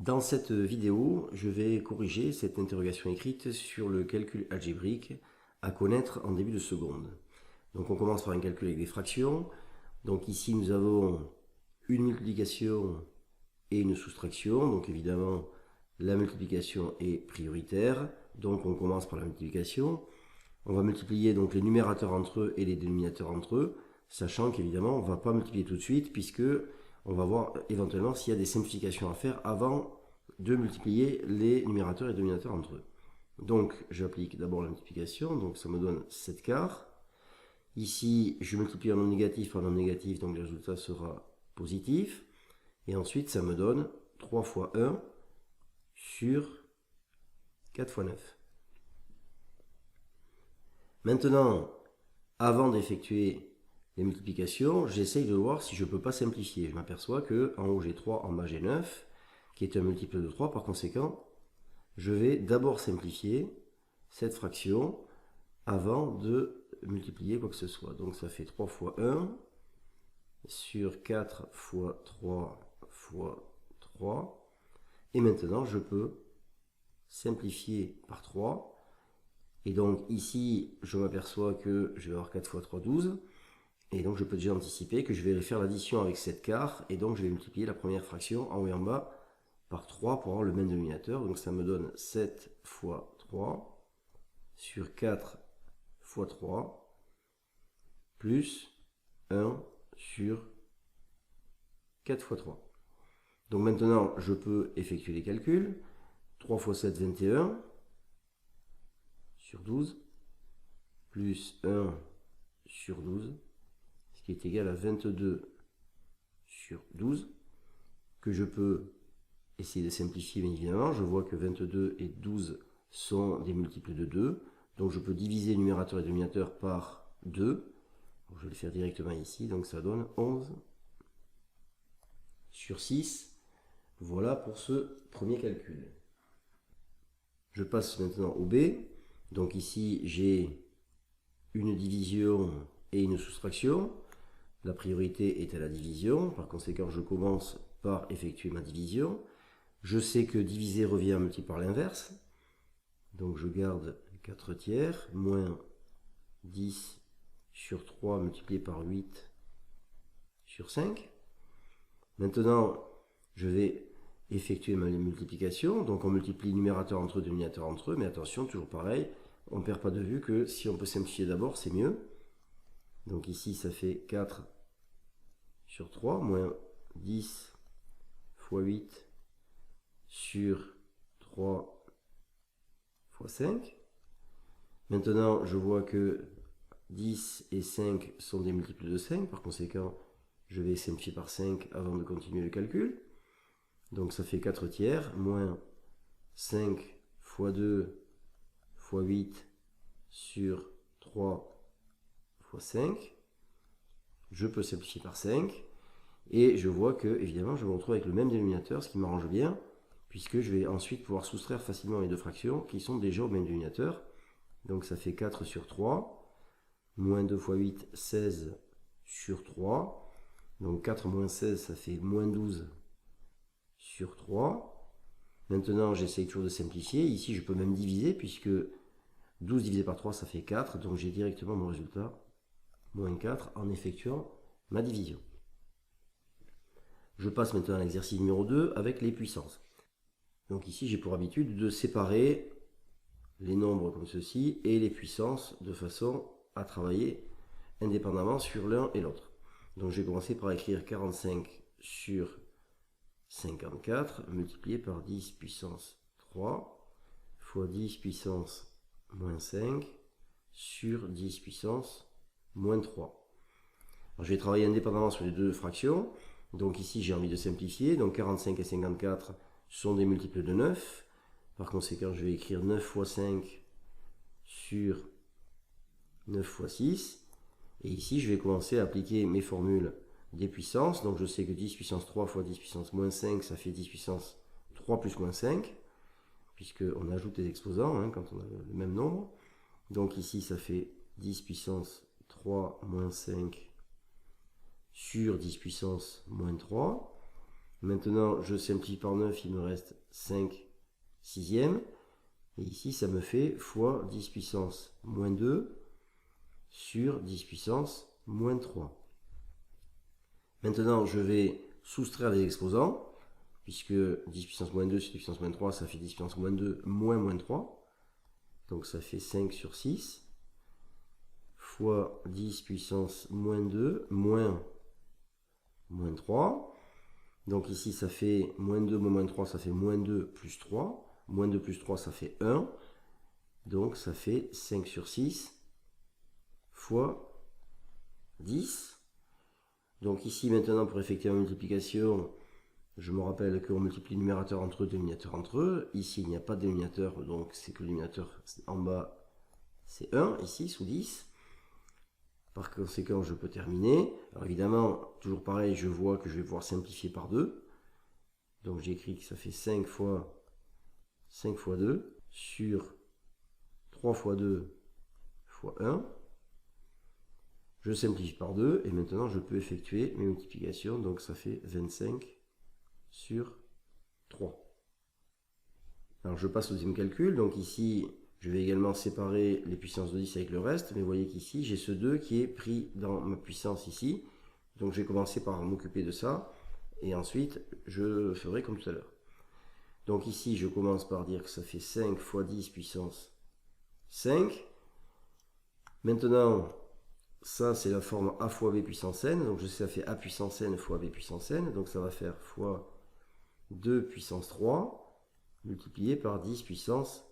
Dans cette vidéo, je vais corriger cette interrogation écrite sur le calcul algébrique à connaître en début de seconde. Donc on commence par un calcul avec des fractions. Donc ici nous avons une multiplication et une soustraction. Donc évidemment la multiplication est prioritaire. Donc on commence par la multiplication. On va multiplier donc les numérateurs entre eux et les dénominateurs entre eux, sachant qu'évidemment on ne va pas multiplier tout de suite puisque on va voir éventuellement s'il y a des simplifications à faire avant de multiplier les numérateurs et dénominateurs entre eux. Donc j'applique d'abord la multiplication, donc ça me donne 7 quarts. Ici je multiplie un nombre négatif par un nombre négatif, donc le résultat sera positif. Et ensuite ça me donne 3 fois 1 sur 4 fois 9. Maintenant, avant d'effectuer les multiplications, j'essaye de voir si je ne peux pas simplifier. Je m'aperçois que en haut j'ai 3, en bas j'ai 9, qui est un multiple de 3. Par conséquent, je vais d'abord simplifier cette fraction avant de multiplier quoi que ce soit. Donc ça fait 3 fois 1 sur 4 fois 3 fois 3. Et maintenant, je peux simplifier par 3. Et donc ici, je m'aperçois que je vais avoir 4 fois 3, 12. Et donc je peux déjà anticiper que je vais faire l'addition avec 7 quarts. Et donc je vais multiplier la première fraction en haut et en bas par 3 pour avoir le même dénominateur. Donc ça me donne 7 fois 3 sur 4 fois 3 plus 1 sur 4 fois 3. Donc maintenant, je peux effectuer les calculs. 3 fois 7, 21 sur 12 plus 1 sur 12, ce qui est égal à 22 sur 12, que je peux essayer de simplifier bien évidemment. Je vois que 22 et 12 sont des multiples de 2, donc je peux diviser numérateur et dénominateur par 2. Donc je vais le faire directement ici, donc ça donne 11 sur 6. Voilà pour ce premier calcul. Je passe maintenant au B. Donc ici j'ai une division et une soustraction. La priorité est à la division, par conséquent je commence par effectuer ma division. Je sais que diviser revient à multiplier par l'inverse, donc je garde 4 tiers, moins 10 sur 3 multiplié par 8 sur 5. Maintenant, je vais effectuer ma multiplication, donc on multiplie numérateur entre eux, dénominateur entre eux, mais attention, toujours pareil, on ne perd pas de vue que si on peut simplifier d'abord, c'est mieux. Donc ici, ça fait 4 sur 3, moins 10 fois 8 sur 3 fois 5. Maintenant, je vois que 10 et 5 sont des multiples de 5. Par conséquent, je vais simplifier par 5 avant de continuer le calcul. Donc ça fait 4 tiers, moins 5 fois 2 fois 8 sur 3 fois 5. Je peux simplifier par 5. Et je vois que, évidemment, je me retrouve avec le même dénominateur, ce qui m'arrange bien, puisque je vais ensuite pouvoir soustraire facilement les deux fractions qui sont déjà au même dénominateur. Donc ça fait 4 sur 3, moins 2 fois 8, 16 sur 3. Donc 4 moins 16, ça fait moins 12 sur 3. Maintenant, j'essaye toujours de simplifier. Ici, je peux même diviser, puisque 12 divisé par 3, ça fait 4. Donc j'ai directement mon résultat, moins 4, en effectuant ma division. Je passe maintenant à l'exercice numéro 2 avec les puissances. Donc ici, j'ai pour habitude de séparer les nombres comme ceci et les puissances de façon à travailler indépendamment sur l'un et l'autre. Donc je vais commencer par écrire 45 sur 54 multiplié par 10 puissance 3 fois 10 puissance moins 5 sur 10 puissance moins 3. Alors, je vais travailler indépendamment sur les deux fractions. Donc ici j'ai envie de simplifier. Donc 45 et 54 sont des multiples de 9. Par conséquent, je vais écrire 9 fois 5 sur 9 fois 6. Et ici, je vais commencer à appliquer mes formules des puissances. Donc je sais que 10 puissance 3 fois 10 puissance moins 5, ça fait 10 puissance 3 plus moins 5, puisqu'on ajoute des exposants quand on a le même nombre. Donc ici, ça fait 10 puissance 3 moins 5 sur 10 puissance moins 3. Maintenant, je simplifie par 9, il me reste 5 sixièmes. Et ici, ça me fait fois 10 puissance moins 2 sur 10 puissance moins 3. Maintenant, je vais soustraire les exposants, puisque 10 puissance moins 2 sur 10 puissance moins 3, ça fait 10 puissance moins 2 moins moins 3. Donc ça fait 5 sur 6, fois 10 puissance moins 2 moins moins 3. Donc ici, ça fait moins 2 moins moins 3, ça fait moins 2 plus 3. Moins 2 plus 3, ça fait 1. Donc ça fait 5 sur 6 fois 10. Donc ici maintenant pour effectuer la multiplication, je me rappelle qu'on multiplie le numérateur entre eux, le dénominateur entre eux. Ici il n'y a pas de dénominateur, donc c'est que le dénominateur en bas c'est 1, ici sous 10. Par conséquent je peux terminer. Alors évidemment, toujours pareil, je vois que je vais pouvoir simplifier par 2. Donc j'écris que ça fait 5 fois 2 sur 3 fois 2 fois 1. Je simplifie par 2 et maintenant je peux effectuer mes multiplications. Donc ça fait 25 sur 3. Alors je passe au deuxième calcul. Donc ici, je vais également séparer les puissances de 10 avec le reste. Mais vous voyez qu'ici, j'ai ce 2 qui est pris dans ma puissance ici. Donc je vais commencer par m'occuper de ça. Et ensuite, je ferai comme tout à l'heure. Donc ici, je commence par dire que ça fait 5 fois 10 puissance 5. Maintenant, ça, c'est la forme a fois b puissance n. Donc je sais que ça fait a puissance n fois b puissance n. Donc ça va faire fois 2 puissance 3 multiplié par 10 puissance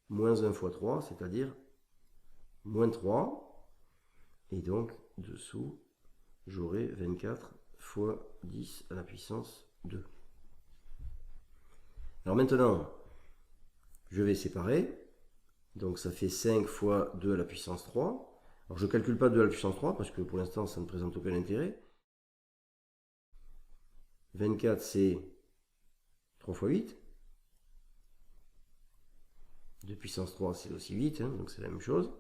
moins 1 fois 3, c'est-à-dire moins 3. Et donc, dessous, j'aurai 24 fois 10 à la puissance 2. Alors maintenant, je vais séparer. Donc ça fait 5 fois 2 à la puissance 3. Alors je ne calcule pas 2 à la puissance 3 parce que pour l'instant ça ne présente aucun intérêt. 24 c'est 3 fois 8. 2 puissance 3 c'est aussi 8, hein, donc c'est la même chose.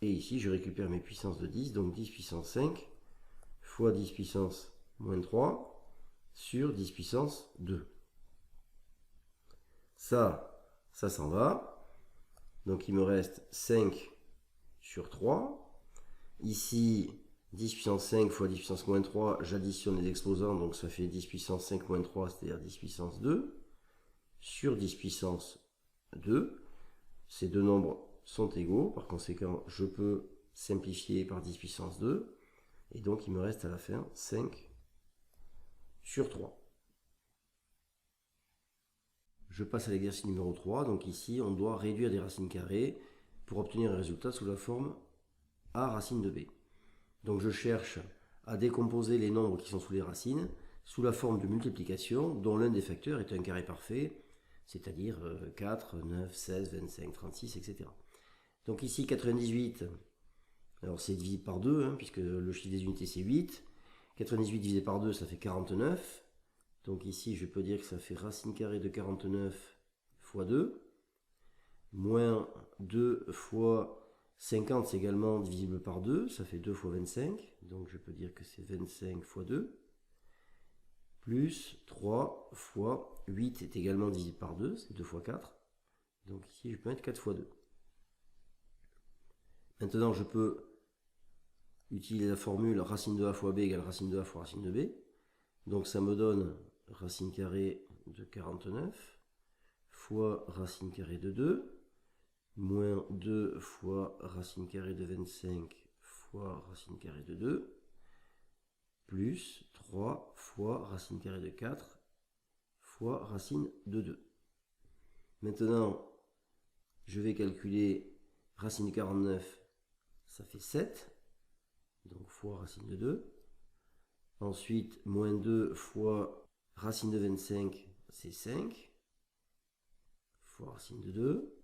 Et ici je récupère mes puissances de 10, donc 10 puissance 5 fois 10 puissance moins 3 sur 10 puissance 2. Ça s'en va. Donc il me reste 5 sur 3. Ici, 10 puissance 5 fois 10 puissance moins 3, j'additionne les exposants, donc ça fait 10 puissance 5 moins 3, c'est-à-dire 10 puissance 2, sur 10 puissance 2. Ces deux nombres sont égaux, par conséquent, je peux simplifier par 10 puissance 2, et donc il me reste à la fin 5 sur 3. Je passe à l'exercice numéro 3, donc ici, on doit réduire des racines carrées pour obtenir un résultat sous la forme a racine de b. Donc je cherche à décomposer les nombres qui sont sous les racines sous la forme de multiplication dont l'un des facteurs est un carré parfait, c'est-à-dire 4, 9, 16, 25, 36, etc. Donc ici 98, alors c'est divisible par 2, hein, puisque le chiffre des unités c'est 8. 98 divisé par 2, ça fait 49. Donc ici je peux dire que ça fait racine carrée de 49 fois 2, moins 2 fois 50, c'est également divisible par 2, ça fait 2 fois 25, donc je peux dire que c'est 25 fois 2, plus 3 fois 8 est également divisible par 2, c'est 2 fois 4, donc ici je peux mettre 4 fois 2. Maintenant je peux utiliser la formule racine de a fois b égale racine de a fois racine de b, donc ça me donne racine carrée de 49 fois racine carrée de 2, moins 2 fois racine carrée de 25 fois racine carrée de 2, plus 3 fois racine carrée de 4 fois racine de 2. Maintenant, je vais calculer racine de 49, ça fait 7, donc fois racine de 2. Ensuite, moins 2 fois racine de 25, c'est 5, fois racine de 2,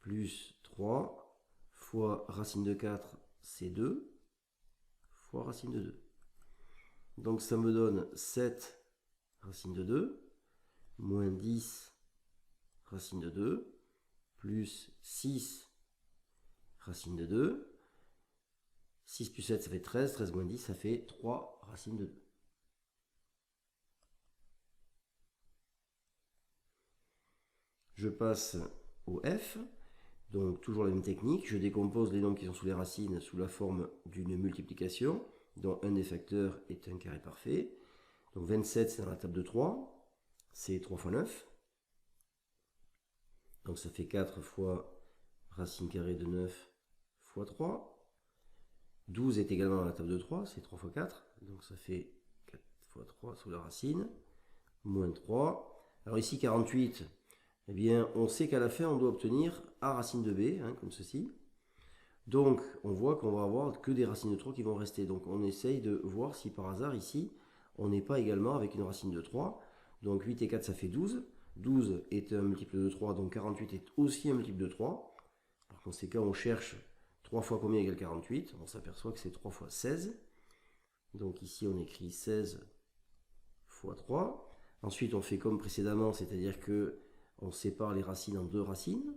plus 3 fois racine de 4, c'est 2, fois racine de 2. Donc ça me donne 7 racine de 2, moins 10 racine de 2, plus 6 racine de 2. 6 plus 7, ça fait 13, 13 moins 10, ça fait 3 racine de 2. je passe au f. Donc toujours la même technique, je décompose les nombres qui sont sous les racines sous la forme d'une multiplication, dont un des facteurs est un carré parfait. Donc 27 c'est dans la table de 3, c'est 3 fois 9. Donc ça fait 4 fois racine carrée de 9 fois 3. 12 est également dans la table de 3, c'est 3 fois 4. Donc ça fait 4 fois 3 sous la racine, moins 3. Alors ici 48, eh bien on sait qu'à la fin on doit obtenir a racine de b, hein, comme ceci. Donc on voit qu'on va avoir que des racines de 3 qui vont rester. Donc on essaye de voir si par hasard ici on n'est pas également avec une racine de 3. Donc 8 et 4 ça fait 12. 12 est un multiple de 3, donc 48 est aussi un multiple de 3. Par conséquent on cherche 3 fois combien égale 48. On s'aperçoit que c'est 3 fois 16. Donc ici on écrit 16 fois 3. Ensuite on fait comme précédemment, c'est-à-dire que on sépare les racines en deux racines.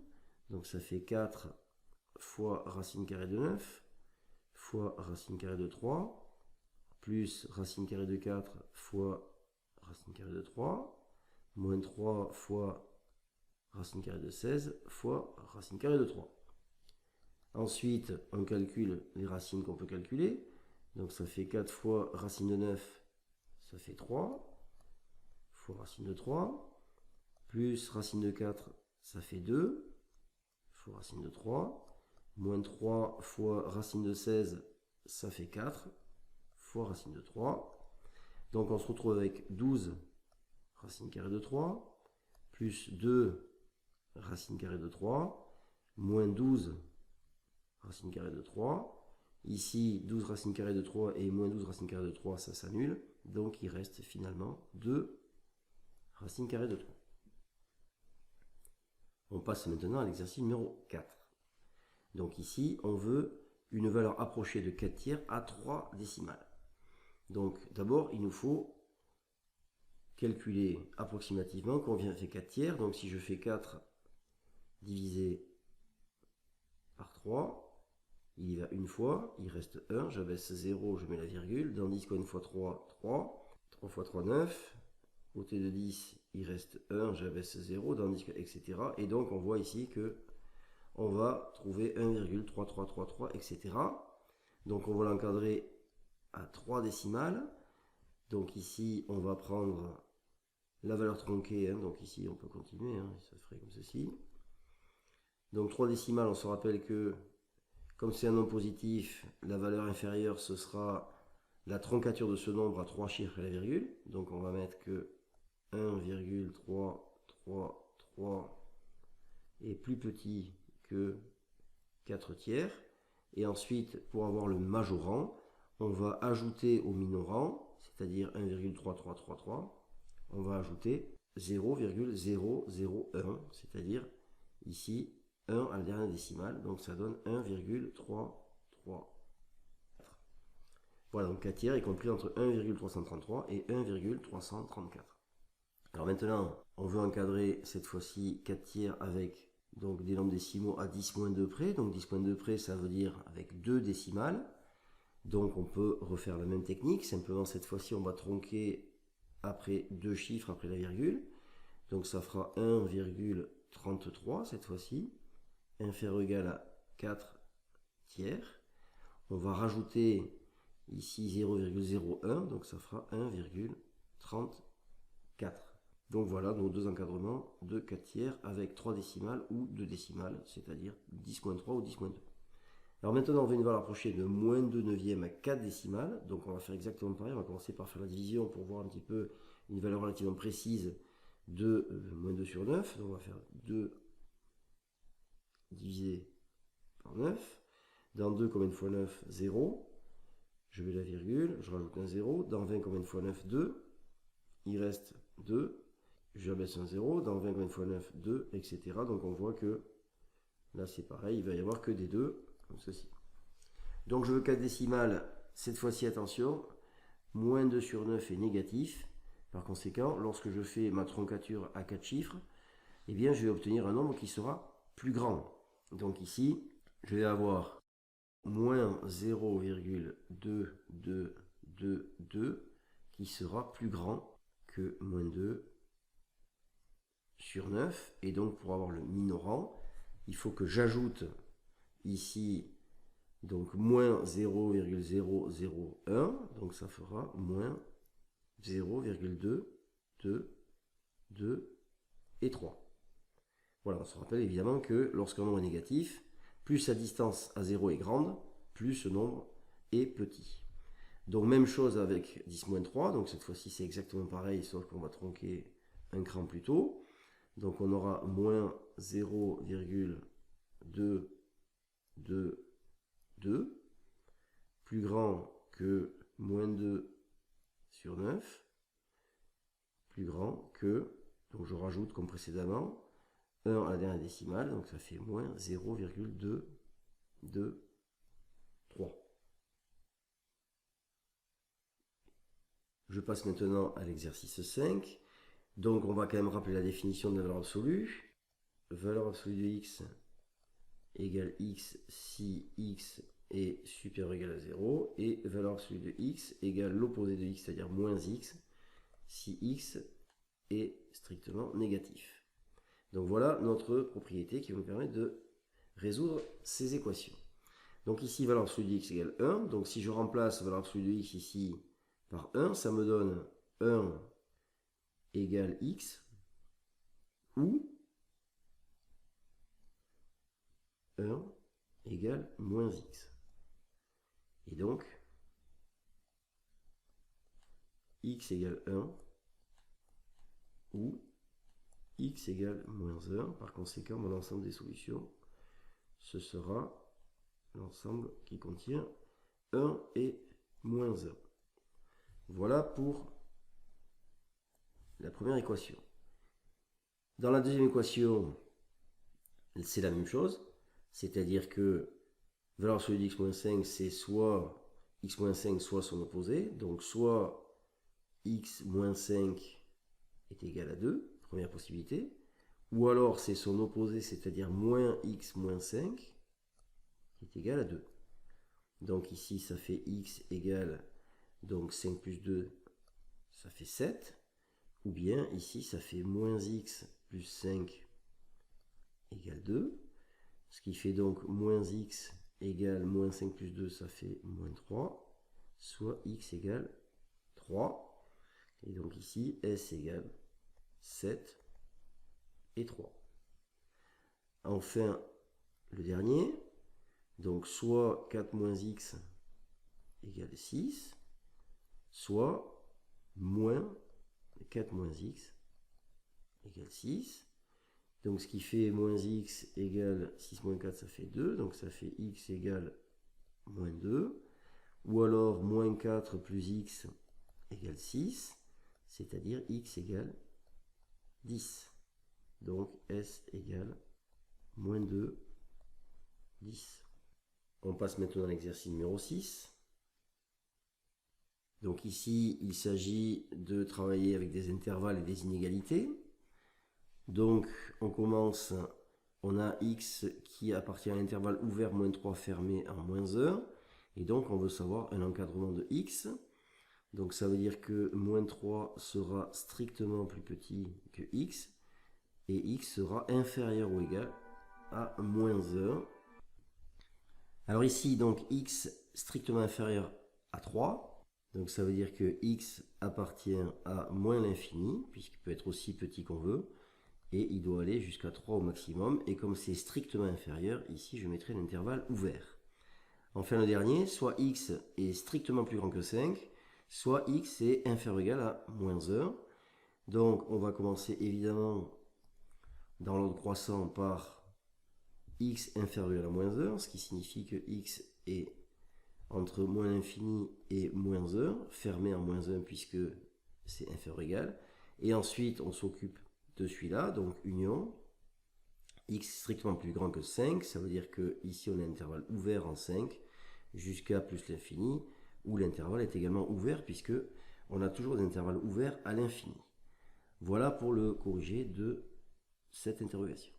Donc ça fait 4 fois racine carrée de 9 fois racine carrée de 3 plus racine carrée de 4 fois racine carrée de 3 moins 3 fois racine carrée de 16 fois racine carrée de 3. Ensuite, on calcule les racines qu'on peut calculer. Donc ça fait 4 fois racine de 9, ça fait 3 fois racine de 3 plus racine de 4, ça fait 2 fois racine de 3 moins 3 fois racine de 16, ça fait 4 fois racine de 3. Donc on se retrouve avec 12 racine carrée de 3 plus 2 racine carrée de 3 moins 12 racine carrée de 3. Ici 12 racine carrée de 3 et moins 12 racine carrée de 3, ça s'annule. Donc il reste finalement 2 racine carrée de 3. On passe maintenant à l'exercice numéro 4. Donc ici, on veut une valeur approchée de 4 tiers à 3 décimales. Donc d'abord, il nous faut calculer approximativement combien fait 4 tiers. Donc si je fais 4 divisé par 3, il y va une fois, il reste 1, j'abaisse 0, je mets la virgule. Dans 10 combien fois 3, 3. 3 fois 3, 9. Au T de 10, il reste 1, j'abaisse 0, dans 10, etc. Et donc on voit ici que on va trouver 1,3333, etc. Donc on va l'encadrer à 3 décimales. Donc ici, on va prendre la valeur tronquée. Hein, donc ici, on peut continuer. Hein, ça ferait comme ceci. Donc 3 décimales, on se rappelle que comme c'est un nombre positif, la valeur inférieure, ce sera la troncature de ce nombre à 3 chiffres et la virgule. Donc on va mettre que 1,333 est plus petit que 4 tiers. Et ensuite, pour avoir le majorant, on va ajouter au minorant, c'est-à-dire 1,3333, on va ajouter 0,001, c'est-à-dire ici 1 à la dernière décimale, donc ça donne 1,334. Voilà, donc 4 tiers est compris entre 1,333 et 1,334. Alors maintenant, on veut encadrer cette fois-ci 4 tiers avec donc des nombres décimaux à 10-2 près. Donc 10-2 près, ça veut dire avec 2 décimales. Donc on peut refaire la même technique. Simplement, cette fois-ci, on va tronquer après 2 chiffres après la virgule. Donc ça fera 1,33 cette fois-ci. Inférieur ou égal à 4 tiers. On va rajouter ici 0,01. Donc ça fera 1,34. Donc voilà nos deux encadrements de 4 tiers avec 3 décimales ou 2 décimales, c'est-à-dire 10-3 ou 10-2. Alors maintenant on veut une valeur approchée de moins 2 neuvièmes à 4 décimales, donc on va faire exactement pareil, on va commencer par faire la division pour voir un petit peu une valeur relativement précise de moins 2 sur 9, donc on va faire 2 divisé par 9, dans 2 combien de fois 9, 0, je mets la virgule, je rajoute un 0, dans 20 combien de fois 9, 2, il reste 2, je abaisse un 0, dans 20 combien de fois 9, 2, etc. Donc on voit que là c'est pareil, il va y avoir que des 2, comme ceci. Donc je veux 4 décimales, cette fois-ci attention, moins 2 sur 9 est négatif. Par conséquent, lorsque je fais ma troncature à 4 chiffres, eh bien je vais obtenir un nombre qui sera plus grand. Donc ici, je vais avoir moins 0,2222 qui sera plus grand que moins 2 sur 9. Et donc pour avoir le minorant, il faut que j'ajoute ici donc moins 0,001. Donc ça fera moins 0,2, 2, 2 et 3. Voilà, on se rappelle évidemment que lorsqu'un nombre est négatif, plus sa distance à 0 est grande, plus ce nombre est petit. Donc même chose avec 10-3, donc cette fois-ci c'est exactement pareil, sauf qu'on va tronquer un cran plus tôt. Donc on aura moins 0,222, plus grand que moins 2 sur 9, plus grand que, donc je rajoute comme précédemment, 1 à la dernière décimale, donc ça fait moins 0,223. Je passe maintenant à l'exercice 5. Donc on va quand même rappeler la définition de la valeur absolue. Valeur absolue de x égale x si x est supérieur ou égal à 0. Et valeur absolue de x égale l'opposé de x, c'est-à-dire moins x, si x est strictement négatif. Donc voilà notre propriété qui va nous permettre de résoudre ces équations. Donc ici, valeur absolue de x égale 1. Donc si je remplace valeur absolue de x ici par 1, ça me donne 1 égale x ou 1 égale moins x. Et donc, x égale 1 ou x égale moins 1. Par conséquent, mon ensemble des solutions, ce sera l'ensemble qui contient 1 et moins 1. Voilà pour la première équation. Dans la deuxième équation, c'est la même chose, c'est-à-dire que valeur absolue d'x moins 5, c'est soit x moins 5, soit son opposé, donc soit x moins 5 est égal à 2, première possibilité, ou alors c'est son opposé, c'est-à-dire moins x moins 5 qui est égal à 2. Donc ici, ça fait x égale, donc 5 plus 2, ça fait 7. Ou bien ici, ça fait moins x plus 5 égale 2. Ce qui fait donc moins x égale moins 5 plus 2, ça fait moins 3. Soit x égale 3. Et donc ici, s égale 7 et 3. Enfin, le dernier, donc soit 4 moins x égale 6, soit moins 4 moins x égale 6. Donc ce qui fait moins x égale 6 moins 4, ça fait 2. Donc ça fait x égale moins 2. Ou alors moins 4 plus x égale 6. C'est-à-dire x égale 10. Donc s égale moins 2, 10. On passe maintenant à l'exercice numéro 6. Donc ici, il s'agit de travailler avec des intervalles et des inégalités. Donc on commence, on a x qui appartient à l'intervalle ouvert moins 3 fermé en moins 1. Et donc on veut savoir un encadrement de x. Donc ça veut dire que moins 3 sera strictement plus petit que x. Et x sera inférieur ou égal à moins 1. Alors ici, donc x strictement inférieur à 3. Donc ça veut dire que x appartient à moins l'infini, puisqu'il peut être aussi petit qu'on veut. Et il doit aller jusqu'à 3 au maximum. Et comme c'est strictement inférieur, ici je mettrai l'intervalle ouvert. Enfin le dernier, soit x est strictement plus grand que 5, soit x est inférieur ou égal à moins 1. Donc on va commencer évidemment dans l'ordre croissant par x inférieur ou égal à moins 1, ce qui signifie que x est entre moins l'infini et moins 1, fermé en moins 1 puisque c'est inférieur ou égal. Et ensuite on s'occupe de celui-là, donc union, x strictement plus grand que 5, ça veut dire que ici on a un intervalle ouvert en 5 jusqu'à plus l'infini, où l'intervalle est également ouvert puisque on a toujours des intervalles ouverts à l'infini. Voilà pour le corrigé de cette interrogation.